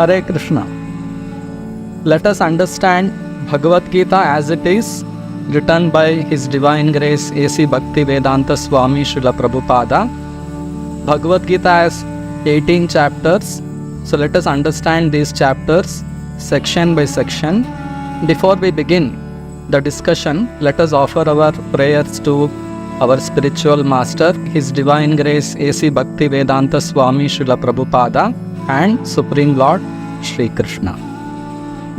Hare Krishna. Let us understand Bhagavad Gita as it is, written by His Divine Grace A.C. Bhaktivedanta Swami Srila Prabhupada. Bhagavad Gita has 18 chapters. So let us understand these chapters section by section. Before we begin the discussion, let us offer our prayers to our spiritual master, His Divine Grace A.C. Bhaktivedanta Swami Srila Prabhupada and Supreme Lord Shri Krishna.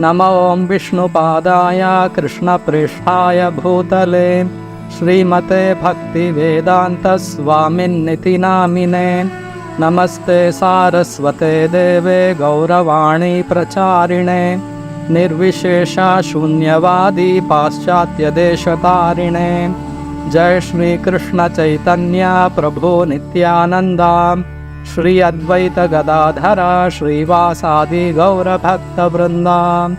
Namo Om Vishnu Padaya Krishna Prishthaya Bhutale Srimate Bhaktivedanta Swamin Niti Namine Namaste Saraswate Deve Gauravani Pracharine Nirvishesha Shunyavadi Paschatya Deshatarine Jai Shri Krishna Chaitanya Prabhu Nityananda Shri Advaita Gadadhara Shri Vasadi Gaura Bhakta Vrinda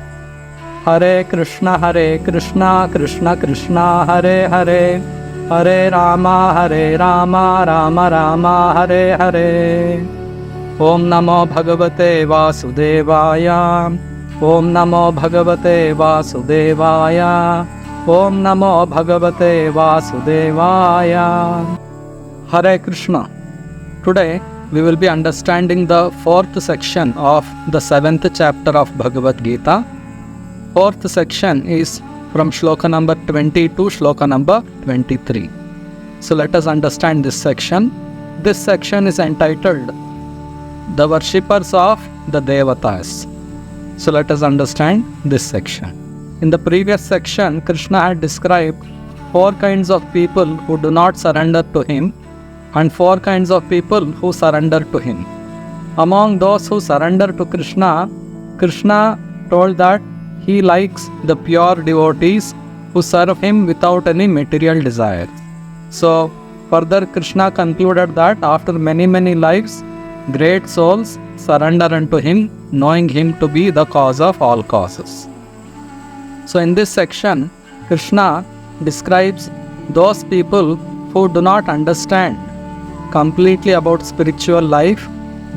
Hare Krishna Krishna Krishna Hare Hare Hare Rama Rama Rama Hare Hare Om Namo Bhagavate Vasudevaya Om Namo Bhagavate Vasudevaya Om Namo Bhagavate Vasudevaya. Hare Krishna. Today we will be understanding the fourth section of the seventh chapter of Bhagavad Gita. Fourth section is from Shloka number 20 to Shloka number 23. So let us understand this section. This section is entitled The Worshippers of the Devatas. So let us understand this section. In the previous section, Krishna had described 4 kinds of people who do not surrender to him and 4 kinds of people who surrender to him. Among those who surrender to Krishna, Krishna told that he likes the pure devotees who serve him without any material desire. So further Krishna concluded that after many lives, great souls surrender unto him, knowing him to be the cause of all causes. So in this section, Krishna describes those people who do not understand completely about spiritual life.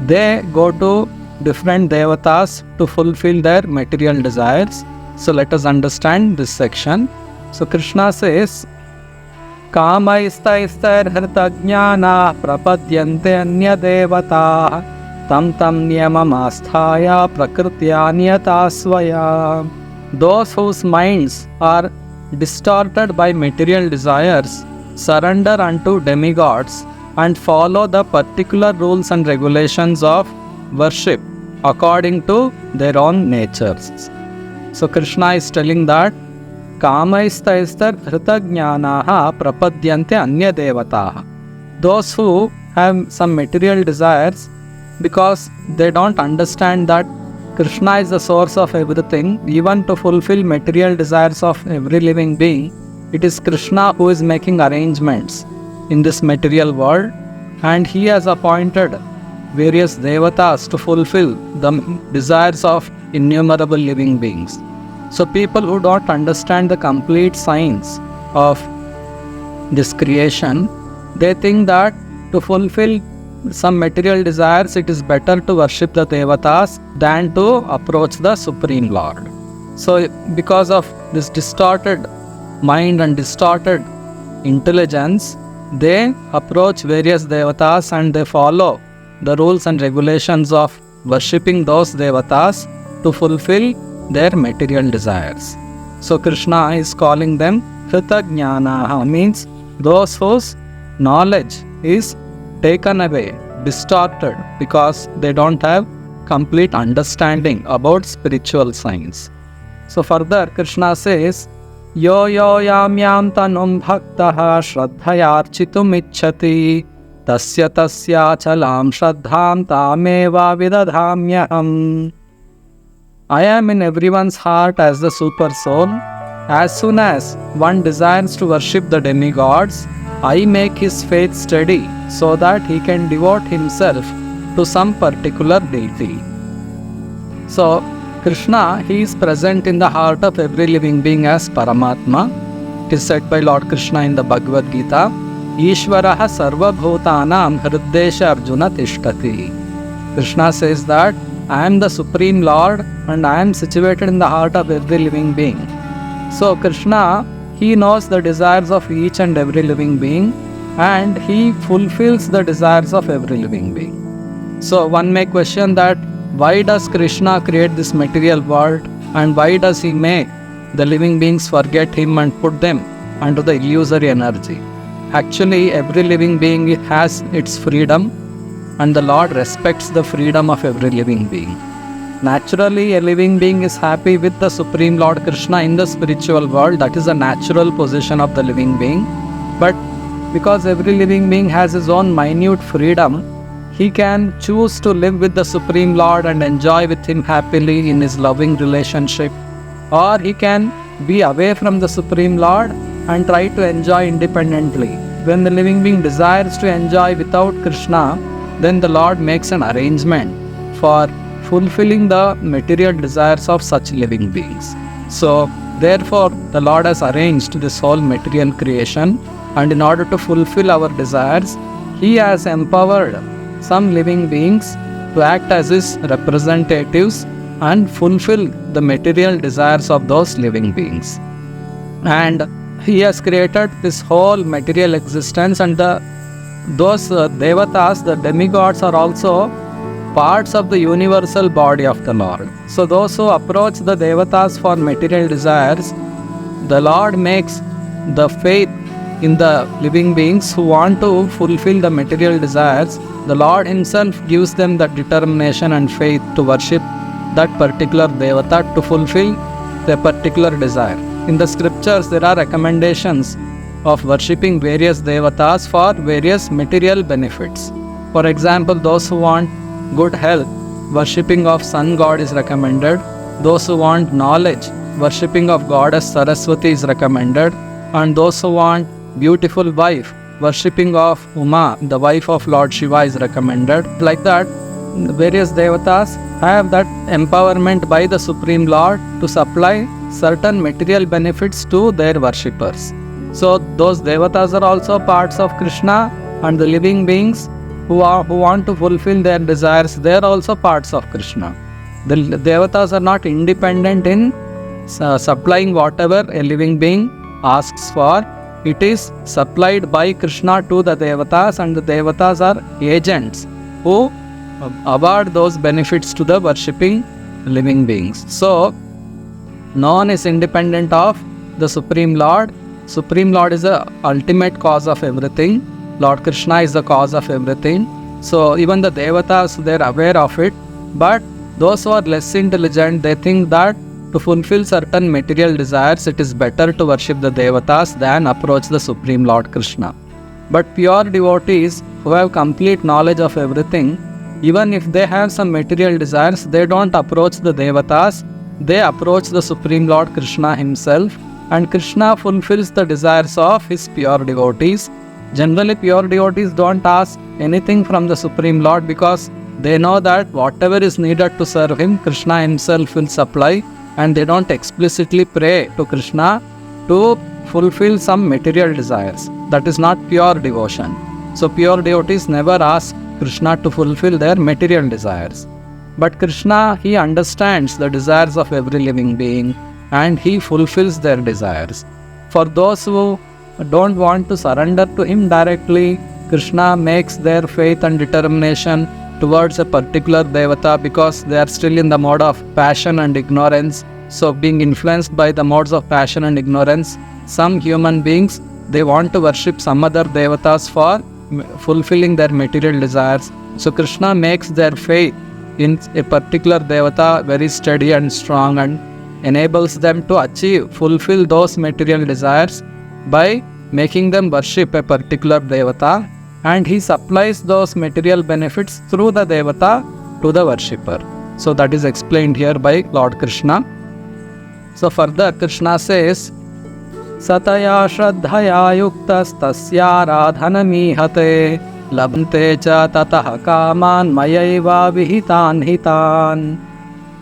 They go to different devatas to fulfill their material desires. So let us understand this section. So Krishna says, Kamaistaistair hritagnyana prapadyante anya devata tam niyamamasthaya prakrityanyata svaya. Those whose minds are distorted by material desires surrender unto demigods and follow the particular rules and regulations of worship according to their own natures. So Krishna is telling that Kamaisthaistar hritagnyanaha prapadyante anya devataha. Those who have some material desires, because they don't understand that Krishna is the source of everything, even to fulfill material desires of every living being, it is Krishna who is making arrangements in this material world, and he has appointed various devatas to fulfill the desires of innumerable living beings. So people who don't understand the complete science of this creation, they think that to fulfill some material desires, it is better to worship the devatas than to approach the Supreme Lord. So because of this distorted mind and distorted intelligence, they approach various devatas and they follow the rules and regulations of worshipping those devatas to fulfill their material desires. So Krishna is calling them hritagnyanaha, means those whose knowledge is taken away, distorted, because they don't have complete understanding about spiritual science. So further Krishna says, Yo yam tanum bhaktaha shraddhayarchitum ichchati tasya chalam shraddham tameva vidadhamyaham. I am in everyone's heart as the super soul. As soon as one desires to worship the demigods, I make his faith steady so that he can devote himself to some particular deity. So Krishna, he is present in the heart of every living being as Paramatma. It is said by Lord Krishna in the Bhagavad Gita, Ishvaraha sarva bhutanam hriddesha arjuna tishtati. Krishna says that I am the Supreme Lord and I am situated in the heart of every living being. So Krishna, he knows the desires of each and every living being, and he fulfills the desires of every living being. So one may question that why does Krishna create this material world, and why does he make the living beings forget him and put them under the illusory energy? Actually, every living being has its freedom, and the Lord respects the freedom of every living being. Naturally, a living being is happy with the Supreme Lord Krishna in the spiritual world. That is a natural position of the living being. But because every living being has his own minute freedom, he can choose to live with the Supreme Lord and enjoy with him happily in his loving relationship, or he can be away from the Supreme Lord and try to enjoy independently. When the living being desires to enjoy without Krishna, then the Lord makes an arrangement for fulfilling the material desires of such living beings. So, therefore, the Lord has arranged this whole material creation, and in order to fulfill our desires, He has empowered some living beings to act as His representatives and fulfill the material desires of those living beings. And He has created this whole material existence, and those devatas, the demigods, are also parts of the universal body of the Lord. So those who approach the devatas for material desires, the Lord makes the faith in the living beings who want to fulfill the material desires. The Lord Himself gives them the determination and faith to worship that particular devata to fulfill their particular desire. In the scriptures, there are recommendations of worshipping various devatas for various material benefits. For example, those who want good health, worshipping of sun god is recommended. Those who want knowledge, worshipping of goddess Saraswati is recommended. And those who want beautiful wife, worshipping of Uma, the wife of Lord Shiva, is recommended. Like that, various devatas have that empowerment by the Supreme Lord to supply certain material benefits to their worshippers. So those devatas are also parts of Krishna, and the living beings who want to fulfill their desires, they are also parts of Krishna. The devatas are not independent in supplying whatever a living being asks for. It is supplied by Krishna to the devatas, and the devatas are agents who award those benefits to the worshipping living beings. So no one is independent of the Supreme Lord. Supreme Lord is the ultimate cause of everything. Lord Krishna is the cause of everything. So even the devatas, they are aware of it. But those who are less intelligent, they think that to fulfill certain material desires, it is better to worship the devatas than approach the Supreme Lord Krishna. But pure devotees who have complete knowledge of everything, even if they have some material desires, they don't approach the devatas. They approach the Supreme Lord Krishna Himself, and Krishna fulfills the desires of His pure devotees. Generally, pure devotees don't ask anything from the Supreme Lord because they know that whatever is needed to serve Him, Krishna Himself will supply, and they don't explicitly pray to Krishna to fulfill some material desires. That is not pure devotion. So pure devotees never ask Krishna to fulfill their material desires. But Krishna, He understands the desires of every living being, and He fulfills their desires. For those who don't want to surrender to Him directly, Krishna makes their faith and determination towards a particular devata because they are still in the mode of passion and ignorance. So being influenced by the modes of passion and ignorance, some human beings, they want to worship some other devatas for fulfilling their material desires. So Krishna makes their faith in a particular devata very steady and strong, and enables them to fulfill those material desires by making them worship a particular devata, and He supplies those material benefits through the devata to the worshipper. So that is explained here by Lord Krishna. So further Krishna says, Sataya Shraddhaya Yuktas Tasya Radhanamihate Labhante Cha Tataha Kaman Mayaiva Vihitan Hitan.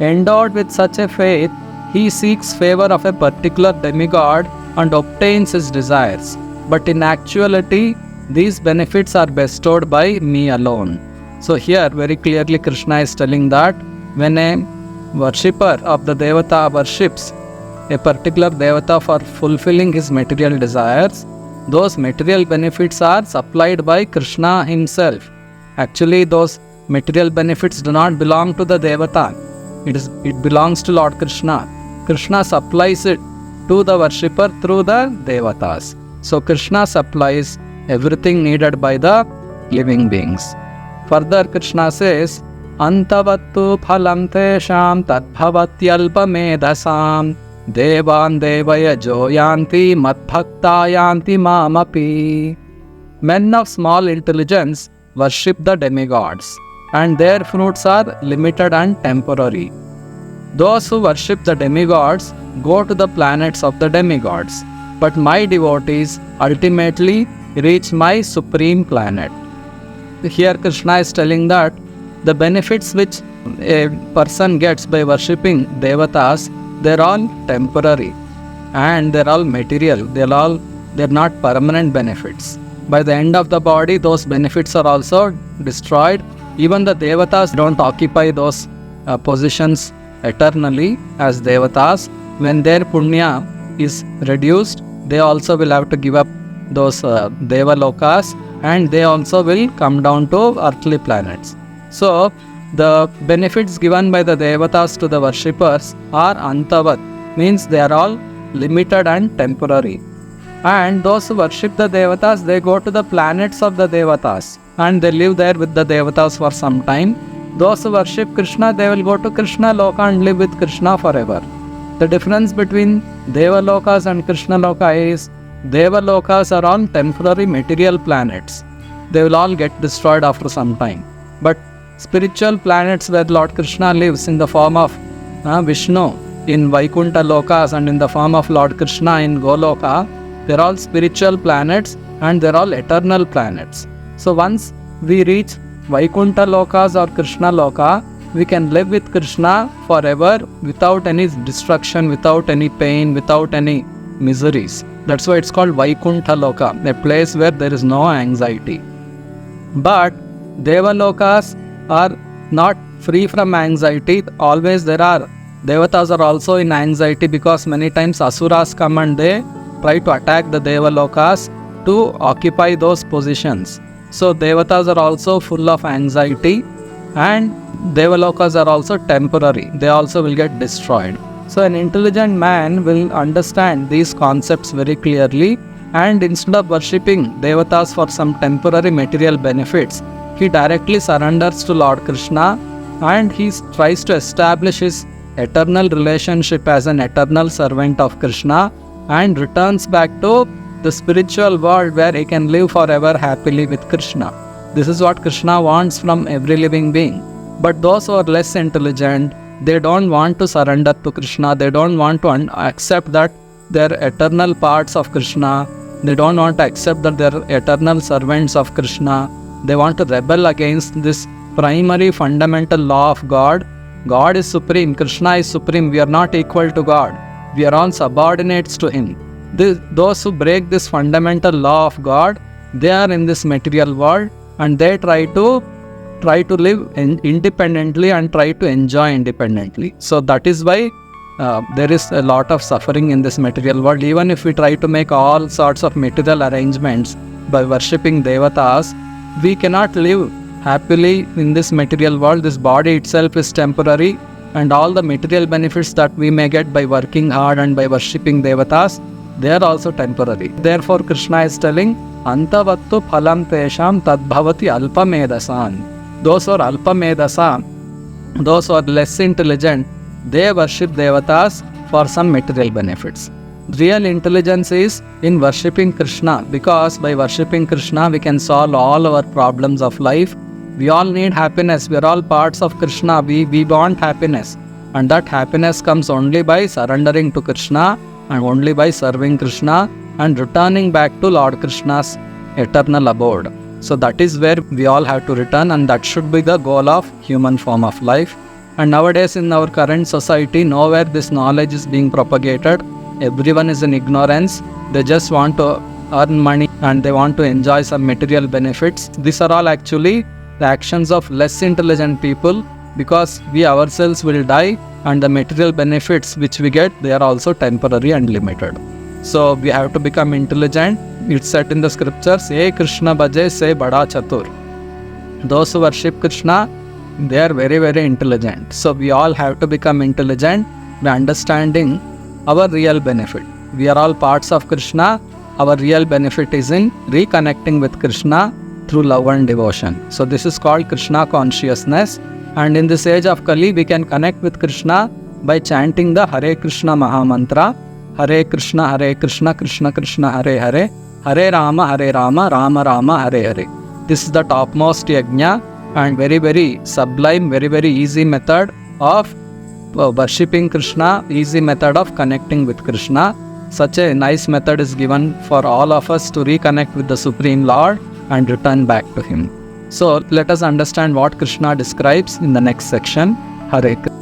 Endowed with such a faith, he seeks favor of a particular demigod and obtains his desires. But in actuality, these benefits are bestowed by me alone. So here very clearly Krishna is telling that when a worshipper of the Devata worships a particular Devata for fulfilling his material desires, those material benefits are supplied by Krishna himself. Actually, those material benefits do not belong to the Devata. It belongs to Lord Krishna. Krishna supplies it to the worshipper through the Devatas. So Krishna supplies everything needed by the living beings. Further, Krishna says, Antavattu phalam tesham tadbhavatyalpamedasam devan devaya joyanti madbhaktayanti mamapi. Men of small intelligence worship the demigods, and their fruits are limited and temporary. Those who worship the demigods go to the planets of the demigods, but my devotees ultimately reach my supreme planet. Here Krishna is telling that the benefits which a person gets by worshipping Devatas, they're all temporary and they're all material. They're not permanent benefits. By the end of the body, those benefits are also destroyed. Even the Devatas don't occupy those positions eternally as Devatas. When their punya is reduced, they also will have to give up those Devalokas, and they also will come down to earthly planets. So, the benefits given by the Devatas to the worshippers are antavat, means they are all limited and temporary. And those who worship the Devatas, they go to the planets of the Devatas and they live there with the Devatas for some time. Those who worship Krishna, they will go to Krishna Loka and live with Krishna forever. The difference between Devalokas and Krishna Loka is Devalokas are all temporary material planets. They will all get destroyed after some time. But spiritual planets where Lord Krishna lives in the form of Vishnu in Vaikuntha Lokas and in the form of Lord Krishna in Goloka, they're all spiritual planets and they're all eternal planets. So once we reach Vaikuntha Lokas or Krishna Loka, we can live with Krishna forever without any destruction, without any pain, without any miseries. That's why it's called Vaikuntha Loka, a place where there is no anxiety. But Devalokas are not free from anxiety. Always there are Devatas are also in anxiety because many times Asuras come and they try to attack the Devalokas to occupy those positions. So Devatas are also full of anxiety, and Devalokas are also temporary. They also will get destroyed. So an intelligent man will understand these concepts very clearly, and instead of worshipping Devatas for some temporary material benefits, he directly surrenders to Lord Krishna and he tries to establish his eternal relationship as an eternal servant of Krishna and returns back to the spiritual world where he can live forever happily with Krishna. This is what Krishna wants from every living being. But those who are less intelligent, they don't want to surrender to Krishna. They don't want to accept that they're eternal parts of Krishna. They don't want to accept that they're eternal servants of Krishna. They want to rebel against this primary fundamental law of God. God is supreme. Krishna is supreme. We are not equal to God. We are all subordinates to Him. Those who break this fundamental law of God, they are in this material world and they try to live independently and try to enjoy independently. So that is why there is a lot of suffering in this material world. Even if we try to make all sorts of material arrangements by worshipping Devatas, we cannot live happily in this material world. This body itself is temporary, and all the material benefits that we may get by working hard and by worshipping Devatas, they are also temporary. Therefore Krishna is telling, Antavattu phalam tesham tadbhavati alpamedasan. Those who are alpamedasa, those who are less intelligent, they worship Devatas for some material benefits. Real intelligence is in worshipping Krishna, because by worshipping Krishna we can solve all our problems of life. We all need happiness. We are all parts of Krishna. We want happiness, and that happiness comes only by surrendering to Krishna and only by serving Krishna and returning back to Lord Krishna's eternal abode. So that is where we all have to return, and that should be the goal of human form of life. And nowadays in our current society, nowhere this knowledge is being propagated. Everyone is in ignorance. They just want to earn money and they want to enjoy some material benefits. These are all actually the actions of less intelligent people because we ourselves will die, and the material benefits which we get, they are also temporary and limited. So we have to become intelligent. It's said in the scriptures, "Hey Krishna bhaje se bada chatur." Those who worship Krishna, they are very, very intelligent. So we all have to become intelligent by understanding our real benefit. We are all parts of Krishna. Our real benefit is in reconnecting with Krishna through love and devotion. So this is called Krishna consciousness. And in this age of Kali, we can connect with Krishna by chanting the Hare Krishna Maha Mantra. Hare Krishna, Krishna Krishna, Hare Hare, Hare Rama, Rama Rama, Hare Hare. This is the topmost yajna and very, very sublime, very, very easy method of worshipping Krishna, easy method of connecting with Krishna. Such a nice method is given for all of us to reconnect with the Supreme Lord and return back to Him. So let us understand what Krishna describes in the next section. Hare Krishna.